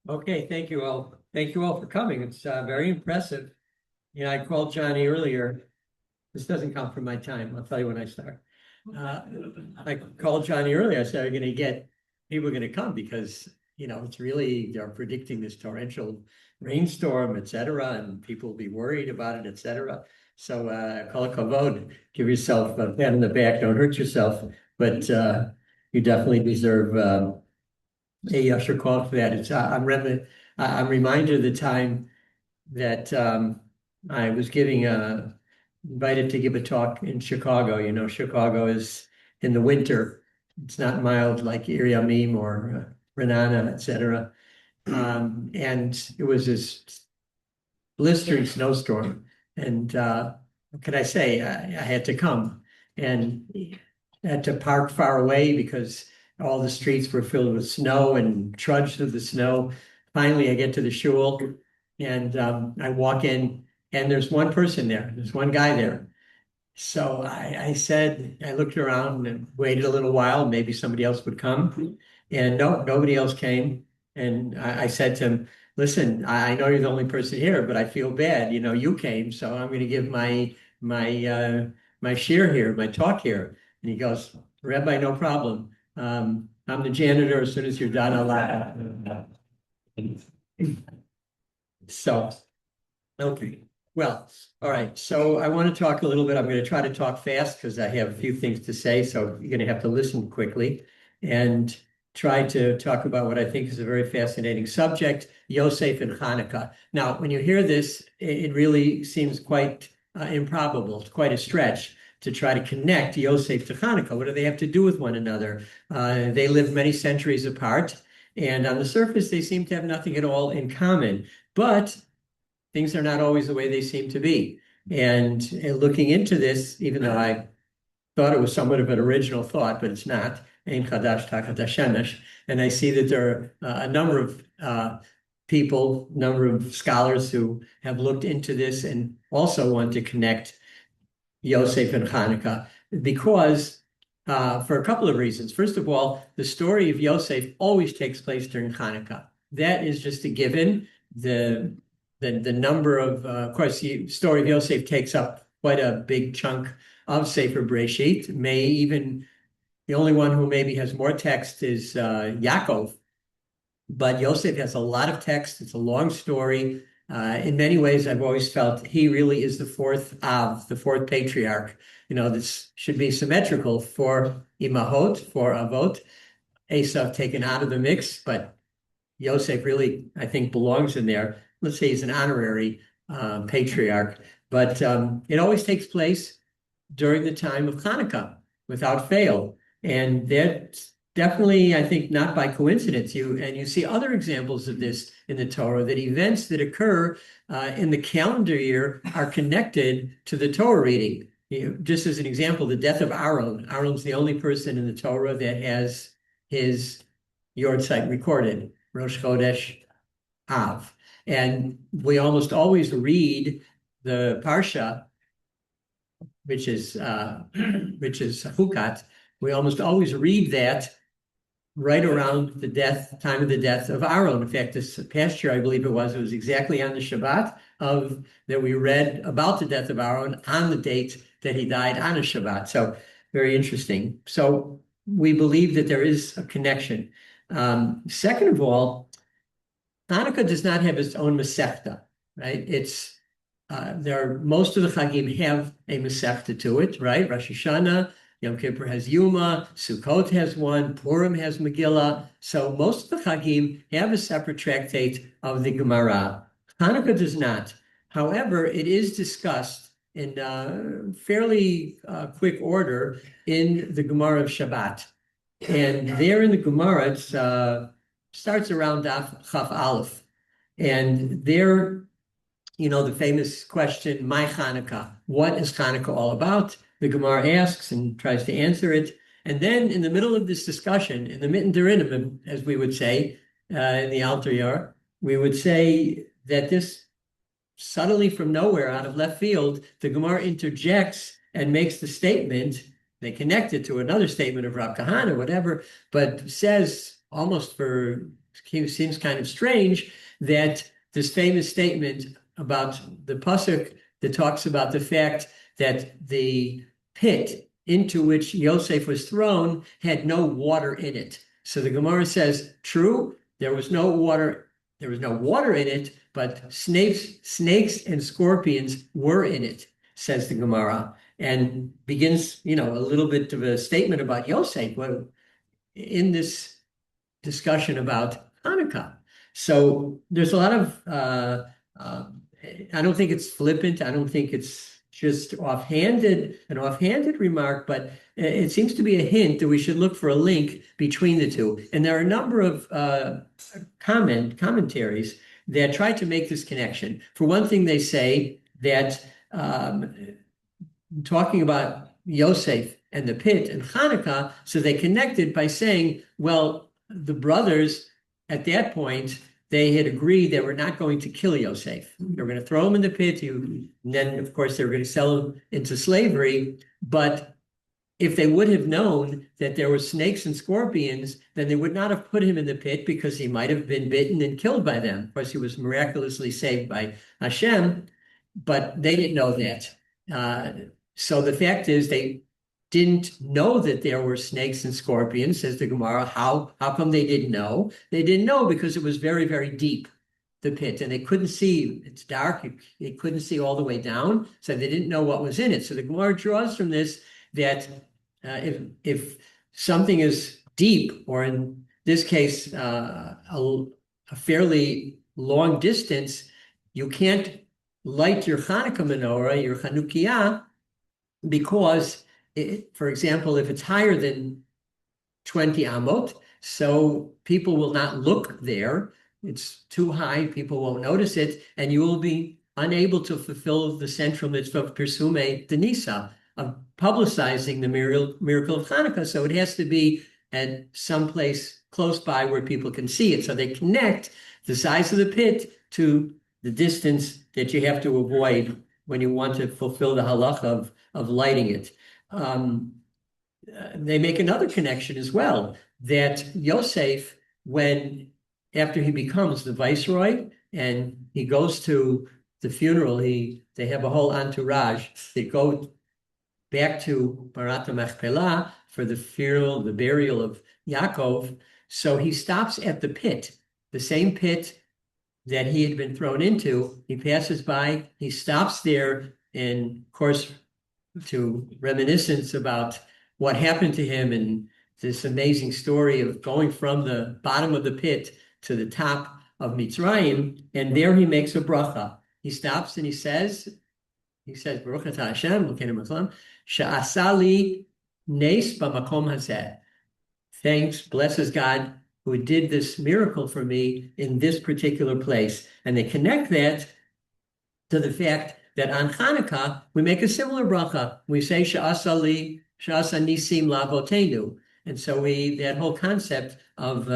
Okay, thank you all. Thank you all for coming. It's very impressive. I called Johnny earlier. This doesn't come from my time. I'll tell you when I start. Uh, I called Johnny earlier. I said, "Are going to get people going to come because it's really they're predicting this torrential rainstorm, etc., and people will be worried about it, etc." So, kol kavod, give yourself a pat on the back. Don't hurt yourself, but you definitely deserve. A Yasher call for that. I'm reminded of the time that I was invited to give a talk in Chicago. Chicago is in the winter. It's not mild like Iri Yamim or Renana, etc. And it was this blistering snowstorm. And what could I say? I had to come and had to park far away because all the streets were filled with snow and trudged through the snow. Finally, I get to the shul and I walk in, and there's one person there. There's one guy there. So I said, I looked around and waited a little while, maybe somebody else would come. And no, nobody else came. And I said to him, listen, I know you're the only person here, but I feel bad. You came, so I'm going to give my share here, my talk here. And he goes, Rabbi, no problem. I'm the janitor. As soon as you're done, I'll. So, okay. Well, all right. So I want to talk a little bit. I'm going to try to talk fast because I have a few things to say. So you're going to have to listen quickly and try to talk about what I think is a very fascinating subject, Yosef and Chanukah. Now, when you hear this, it really seems quite improbable. It's quite a stretch to try to connect Yosef to Chanukah. What do they have to do with one another? They live many centuries apart, and on the surface, they seem to have nothing at all in common. But things are not always the way they seem to be. And looking into this, even though I thought it was somewhat of an original thought, but it's not, Ein Chadash Tachat Hashemesh, and I see that there are a number of number of scholars who have looked into this and also want to connect Yosef and Chanukah because for a couple of reasons. First of all, the story of Yosef always takes place during Chanukah. That is just a given. The number of course, the story of Yosef takes up quite a big chunk of Sefer Breshit. The only one who maybe has more text is Yaakov, but Yosef has a lot of text. It's a long story. In many ways, I've always felt he really is the fourth Av, the fourth patriarch. This should be symmetrical for Imahot, for Avot. Esav taken out of the mix, but Yosef really, I think, belongs in there. Let's say he's an honorary patriarch, but it always takes place during the time of Chanukah without fail. And that's definitely, I think, not by coincidence. You see other examples of this in the Torah, that events that occur in the calendar year are connected to the Torah reading. Just as an example, the death of Aaron. Aaron's the only person in the Torah that has his Yortzeit recorded, Rosh Chodesh Av. And we almost always read the Parsha, which is Hukat. We almost always read that right around the time of the death of Aaron. In fact, this past year, I believe it was exactly on the Shabbat that we read about the death of Aaron on the date that he died on a Shabbat. So very interesting. So we believe that there is a connection. Second of all, Hanukkah does not have its own Masechta, right? Most of the Chagim have a Masechta to it, right? Rosh Hashanah, Yom Kippur has Yuma, Sukkot has one, Purim has Megillah. So most of the Chagim have a separate tractate of the Gemara. Hanukkah does not. However, it is discussed in fairly quick order in the Gemara of Shabbat. And there in the Gemara, it starts around Daf Chaf Aleph. And there, the famous question, my Chanukah, what is Chanukah all about? The Gemara asks and tries to answer it. And then in the middle of this discussion, in the mitten derinim, as we would say in the Alter Yor, we would say that this suddenly from nowhere, out of left field, the Gemara interjects and makes the statement. They connect it to another statement of Rav Kahana, whatever, but says almost for seems kind of strange that this famous statement about the pasuk that talks about the fact that the pit into which Yosef was thrown had no water in it. So the Gemara says, true, there was no water in it, but snakes and scorpions were in it, says the Gemara, and begins, a little bit of a statement about Yosef in this discussion about Hanukkah. So there's a lot of, I don't think it's flippant. I don't think it's just an offhanded remark, but it seems to be a hint that we should look for a link between the two. And there are a number of commentaries that try to make this connection. For one thing, they say that talking about Yosef and the pit and Chanukah, so they connected by saying, well, the brothers at that point, they had agreed they were not going to kill Yosef. They were going to throw him in the pit, and then, of course, they were going to sell him into slavery. But if they would have known that there were snakes and scorpions, then they would not have put him in the pit because he might have been bitten and killed by them. Of course, he was miraculously saved by Hashem, but they didn't know that. So the fact is they didn't know that there were snakes and scorpions, says the Gemara. How come they didn't know? They didn't know because it was very, very deep, the pit, and they couldn't see. It's dark. They couldn't see all the way down, so they didn't know what was in it. So the Gemara draws from this that if something is deep, or in this case, a fairly long distance, you can't light your Hanukkah menorah, your Chanukiah, because for example, if it's higher than 20 amot, so people will not look there. It's too high, people won't notice it, and you will be unable to fulfill the central mitzvah of Pirsume Denisa, of publicizing the miracle of Hanukkah. So it has to be at some place close by where people can see it. So they connect the size of the pit to the distance that you have to avoid when you want to fulfill the halacha of lighting it. They make another connection as well, that Yosef, after he becomes the viceroy and he goes to the funeral, they have a whole entourage. They go back to Barat Machpelah for the funeral, the burial of Yaakov. So he stops at the pit, the same pit that he had been thrown into. He passes by, he stops there, and of course, to reminiscence about what happened to him and this amazing story of going from the bottom of the pit to the top of Mitzrayim, and there he makes a bracha. He stops and he says, Baruch atah Hashem, Elokeinu melech haolam, she'asa li nes b'makom hazeh. Thanks, blesses God, who did this miracle for me in this particular place. And they connect that to the fact that on Hanukkah, we make a similar bracha. We say, she'asa nisim la'avotenu. And so that whole concept of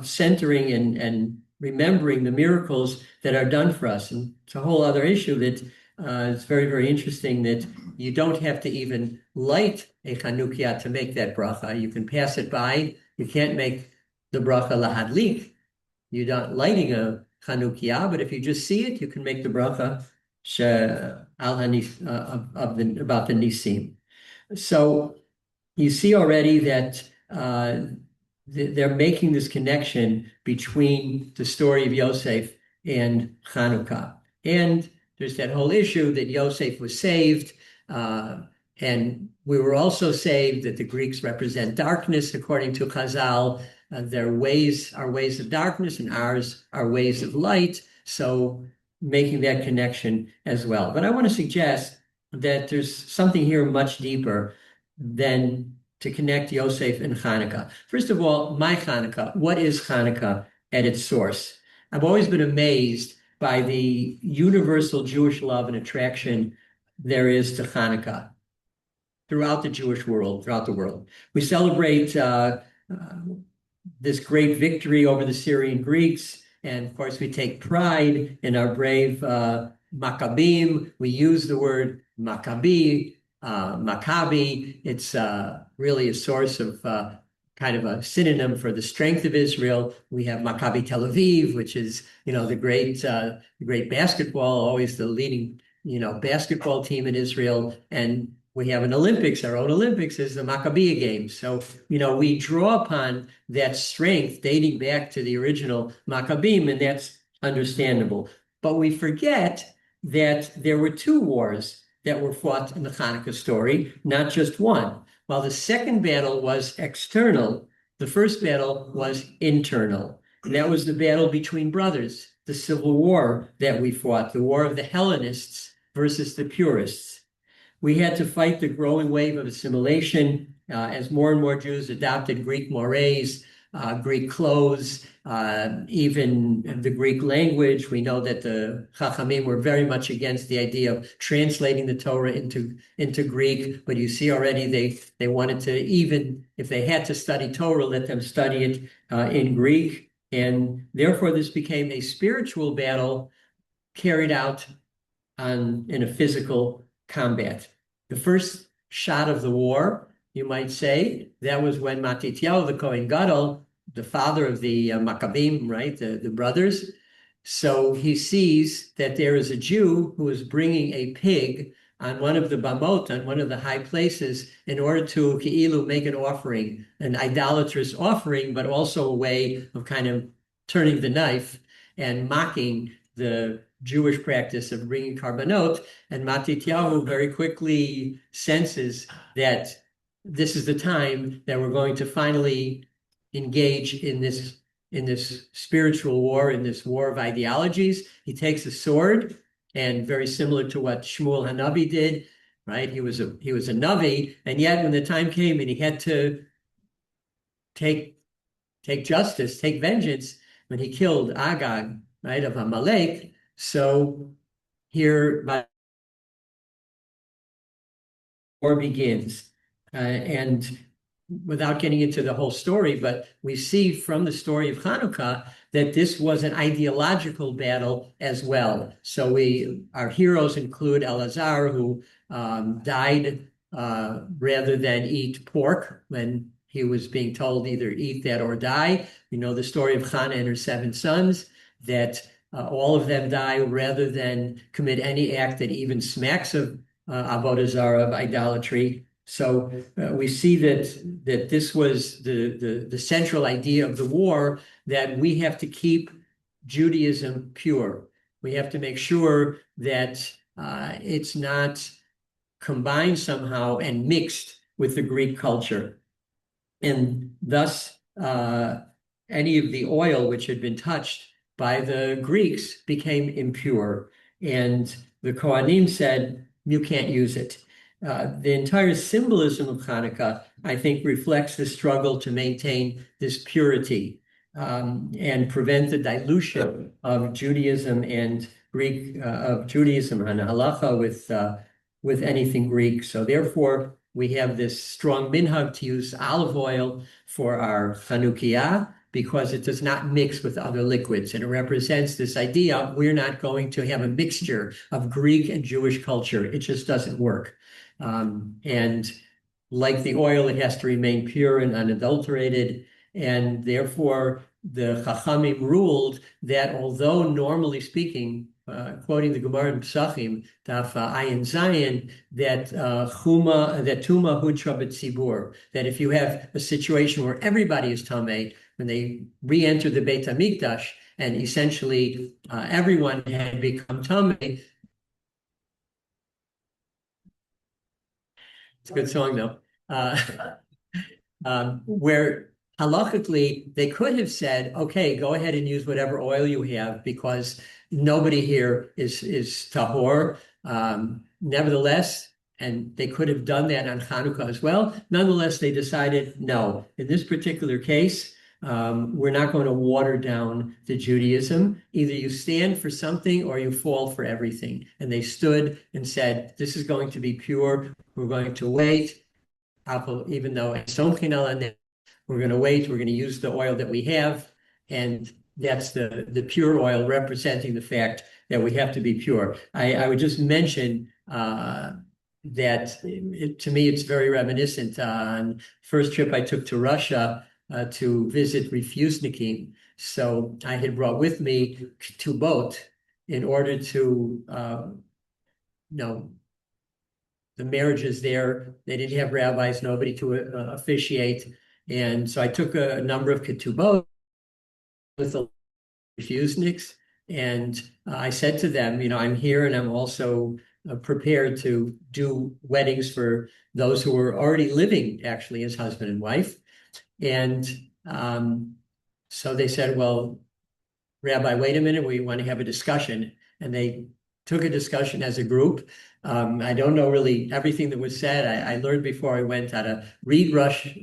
centering and remembering the miracles that are done for us. And it's a whole other issue that it's very, very interesting that you don't have to even light a Chanukah to make that bracha. You can pass it by. You can't make the bracha lahadlik. You're not lighting a Chanukah, but if you just see it, you can make the bracha about the nisim. So you see already that they're making this connection between the story of Yosef and Chanukah. And there's that whole issue that Yosef was saved, and we were also saved, that the Greeks represent darkness, according to Chazal. Their ways are ways of darkness, and ours are ways of light. So making that connection as well. But I want to suggest that there's something here much deeper than to connect Yosef and Chanukah. First of all, my Chanukah. What is Chanukah at its source? I've always been amazed by the universal Jewish love and attraction there is to Chanukah throughout the world. We celebrate this great victory over the Syrian Greeks. And of course, we take pride in our brave Maccabim. We use the word Maccabi. It's really a source of kind of a synonym for the strength of Israel. We have Maccabi Tel Aviv, which is, the great basketball, always the leading, basketball team in Israel. And we have an Olympics. Our own Olympics is the Maccabi Games. So, we draw upon that strength dating back to the original Maccabim, and that's understandable. But we forget that there were two wars that were fought in the Chanukah story, not just one. While the second battle was external, the first battle was internal. And that was the battle between brothers, the civil war that we fought, the war of the Hellenists versus the purists. We had to fight the growing wave of assimilation as more and more Jews adopted Greek mores, Greek clothes, even the Greek language. We know that the Chachamim were very much against the idea of translating the Torah into Greek, but you see already they wanted to, even if they had to study Torah, let them study it in Greek. And therefore, this became a spiritual battle carried out in a physical combat. The first shot of the war, you might say, that was when Matityahu, the Kohen Gadol, the father of the Maccabim, right, the brothers. So he sees that there is a Jew who is bringing a pig on one of the bamot, on one of the high places, in order to ki'ilu make an offering, an idolatrous offering, but also a way of kind of turning the knife and mocking the Jewish practice of bringing karbanot. And Matityahu very quickly senses that this is the time that we're going to finally engage in this spiritual war, in this war of ideologies. He takes a sword, and very similar to what Shmuel Hanavi did, right? He was a Navi, and yet when the time came and he had to take justice, take vengeance, when he killed Agag, right, of Amalek. So here, war begins, and without getting into the whole story, but we see from the story of Chanukah that this was an ideological battle as well. So our heroes include Elazar, who died rather than eat pork when he was being told either eat that or die. You know the story of Hannah and her 7 sons, that all of them die rather than commit any act that even smacks of avodah zarah, of idolatry. So we see that this was the central idea of the war, that we have to keep Judaism pure. We have to make sure that it's not combined somehow and mixed with the Greek culture. And thus, any of the oil which had been touched by the Greeks became impure. And the Kohanim said, you can't use it. The entire symbolism of Chanukah, I think, reflects the struggle to maintain this purity and prevent the dilution of Judaism and Greek, of Judaism and halacha with anything Greek. So therefore, we have this strong minhag to use olive oil for our Chanukiah, because it does not mix with other liquids. And it represents this idea, we're not going to have a mixture of Greek and Jewish culture. It just doesn't work. And like the oil, it has to remain pure and unadulterated. And therefore, the Chachamim ruled that although normally speaking, quoting the Gemara in Pesachim, Daf Ayin Zayin, that Tuma Hutra B'Tzibur, that if you have a situation where everybody is Tameh, when they re-enter the Beit HaMikdash, and essentially everyone had become Tameh. It's a good song, though. Where halachically they could have said, okay, go ahead and use whatever oil you have, because nobody here is tahor. Nevertheless, and they could have done that on Chanukah as well. Nonetheless, they decided, no, in this particular case, we're not going to water down the Judaism. Either you stand for something or you fall for everything. And they stood and said, this is going to be pure. We're going to wait, even though we're going to wait. We're going to use the oil that we have. And that's the pure oil, representing the fact that we have to be pure. I would just mention to me, it's very reminiscent. On first trip I took to Russia to visit refusenikim. So I had brought with me ketubot in order to, you know, the marriages there, they didn't have rabbis, nobody to officiate. And so I took a number of ketubot with the refuseniks, and I said to them, I'm here and I'm also prepared to do weddings for those who were already living actually as husband and wife. And so they said, well, Rabbi, wait a minute, we want to have a discussion. And they took a discussion as a group. I don't know really everything that was said. I learned before I went how to read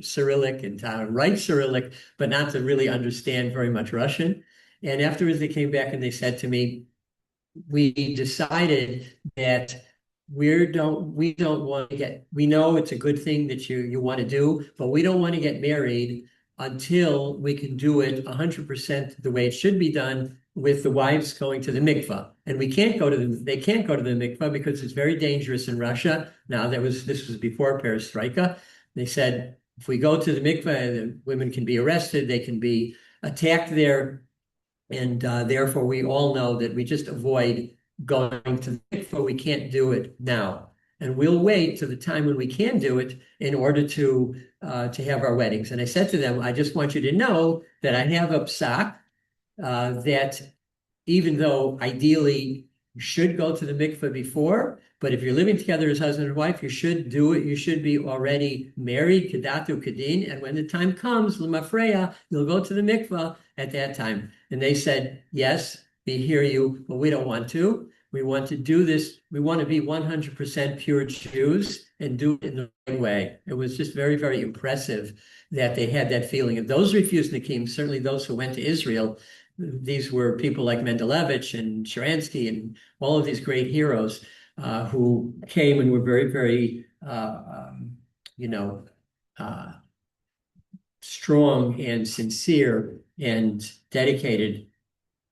Cyrillic and how to write Cyrillic, but not to really understand very much Russian. And afterwards, they came back and they said to me, we decided that we don't want to we know it's a good thing that you want to do, but we don't want to get married until we can do it 100% the way it should be done, with the wives going to the mikvah. And they can't go to the mikvah because it's very dangerous in Russia. Now, this was before perestroika. They said, if we go to the mikvah, the women can be arrested, they can be attacked there. And therefore, we all know that we just avoid going to the mikvah. We can't do it now. And we'll wait to the time when we can do it in order to have our weddings. And I said to them, I just want you to know that I have a psak that even though ideally you should go to the mikveh before, but if you're living together as husband and wife, you should do it. You should be already married, kedatu kedin, and when the time comes, l'mafreya, you'll go to the mikveh at that time. And they said, yes, we hear you, but we don't want to. We want to do this. We want to be 100% pure Jews and do it in the right way. It was just very, very impressive that they had that feeling. And those refusenikim, certainly those who went to Israel, these were people like Mendelevich and Sharansky and all of these great heroes who came and were very, very, strong and sincere and dedicated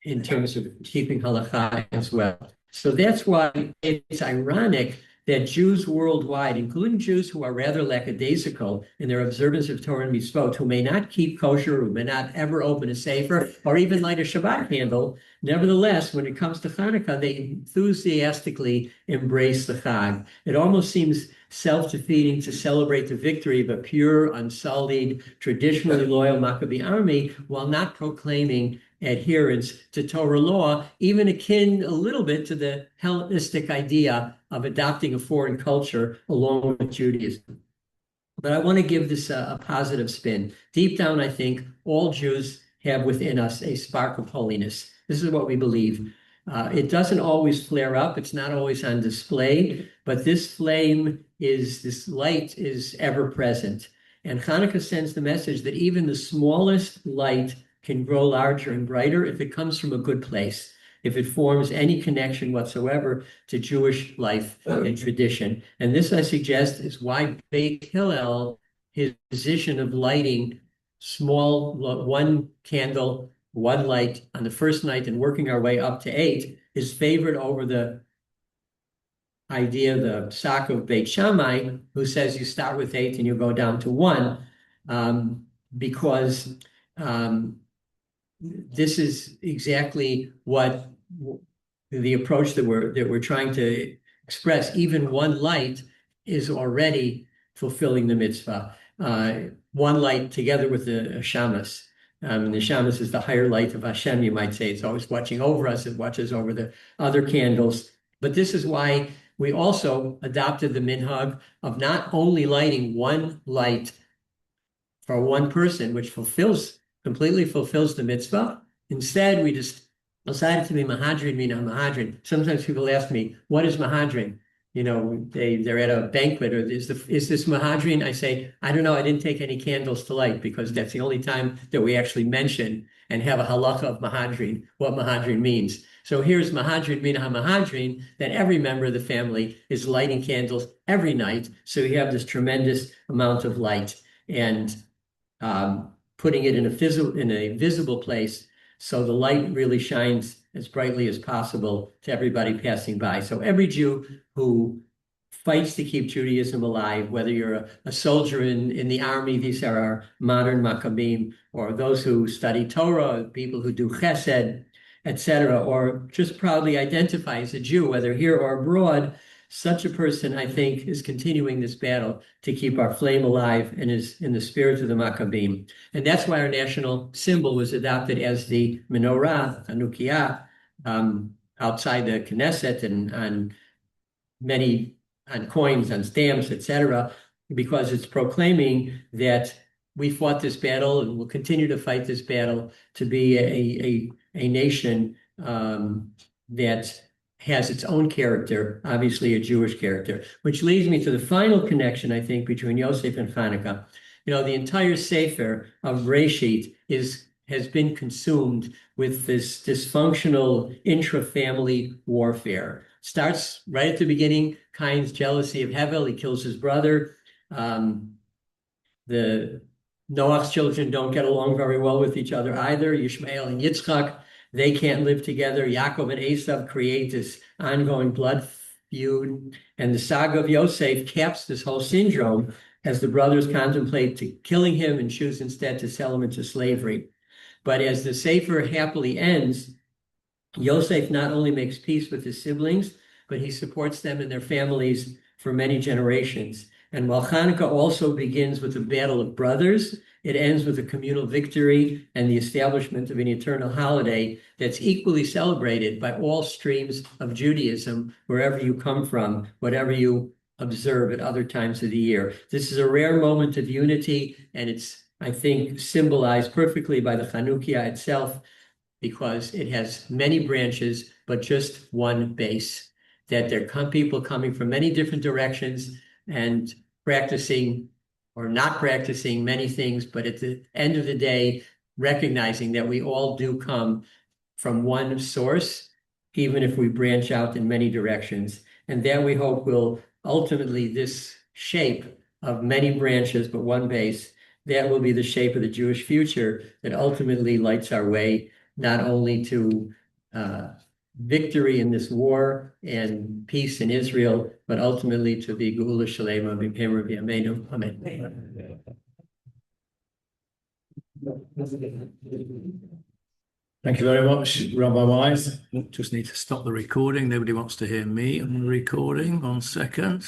in terms of keeping halakha as well. So that's why it's ironic that Jews worldwide, including Jews who are rather lackadaisical in their observance of Torah and Mitzvot, who may not keep kosher, who may not ever open a sefer, or even light a Shabbat candle, nevertheless, when it comes to Chanukah, they enthusiastically embrace the Chag. It almost seems self-defeating to celebrate the victory of a pure, unsullied, traditionally loyal Maccabee army while not proclaiming adherence to Torah law, even akin a little bit to the Hellenistic idea of adopting a foreign culture along with Judaism. But I want to give this a positive spin. Deep down, I think all Jews have within us a spark of holiness. This is what we believe. It doesn't always flare up. It's not always on display, but this light is ever present. And Hanukkah sends the message that even the smallest light can grow larger and brighter if it comes from a good place, if it forms any connection whatsoever to Jewish life and tradition. And this, I suggest, is why Beit Hillel, his position of lighting small, one candle, one light on the first night and working our way up to 8, is favored over the idea, the psak of Beit Shammai, who says you start with 8 and you go down to 1, because this is exactly what the approach that we're trying to express. Even one light is already fulfilling the mitzvah. One light together with the shamas. And the shamas is the higher light of Hashem, you might say. It's always watching over us. It watches over the other candles. But this is why we also adopted the minhag of not only lighting one light for one person, which completely fulfills the mitzvah. Instead, we just decided to be mahadrin mina mahadrin. Sometimes people ask me, what is mahadrin? They're at a banquet, or is this mahadrin? I say, I don't know. I didn't take any candles to light, because that's the only time that we actually mention and have a halacha of mahadrin, what mahadrin means. So here's mahadrin mina mahadrin, that every member of the family is lighting candles every night. So you have this tremendous amount of light, and putting it in a visible place, so the light really shines as brightly as possible to everybody passing by. So every Jew who fights to keep Judaism alive, whether you're a soldier in the army, these are our modern Maccabim, or those who study Torah, people who do chesed, etc., or just proudly identify as a Jew, whether here or abroad. Such a person, I think, is continuing this battle to keep our flame alive and is in the spirit of the Maccabim. And that's why our national symbol was adopted as the menorah, Chanukah, outside the Knesset and on many on coins, on stamps, etc., because it's proclaiming that we fought this battle and will continue to fight this battle to be a nation that has its own character, obviously a Jewish character, which leads me to the final connection, I think, between Yosef and Chanukah. You know, the entire Sefer of Breshit has been consumed with this dysfunctional intra-family warfare. Starts right at the beginning, Cain's jealousy of Hevel, he kills his brother. The Noach's children don't get along very well with each other either. Yishmael and Yitzchak, they can't live together. Yaakov and Esav create this ongoing blood feud. And the saga of Yosef caps this whole syndrome as the brothers contemplate to killing him and choose instead to sell him into slavery. But as the Sefer happily ends, Yosef not only makes peace with his siblings, but he supports them and their families for many generations. And while Chanukah also begins with a battle of brothers, it ends with a communal victory and the establishment of an eternal holiday that's equally celebrated by all streams of Judaism, wherever you come from, whatever you observe at other times of the year. This is a rare moment of unity, and it's, I think, symbolized perfectly by the Chanukah itself, because it has many branches, but just one base, that there come people coming from many different directions and practicing or not practicing many things, but at the end of the day, recognizing that we all do come from one source, even if we branch out in many directions. And that we hope will ultimately, this shape of many branches, but one base, that will be the shape of the Jewish future that ultimately lights our way not only to victory in this war and peace in Israel, but ultimately to the Geula Shalema b'Pem Rabbi Ameinu. Amen. Thank you very much, Rabbi Weiss. Just need to stop the recording. Nobody wants to hear me on the recording. 1 second.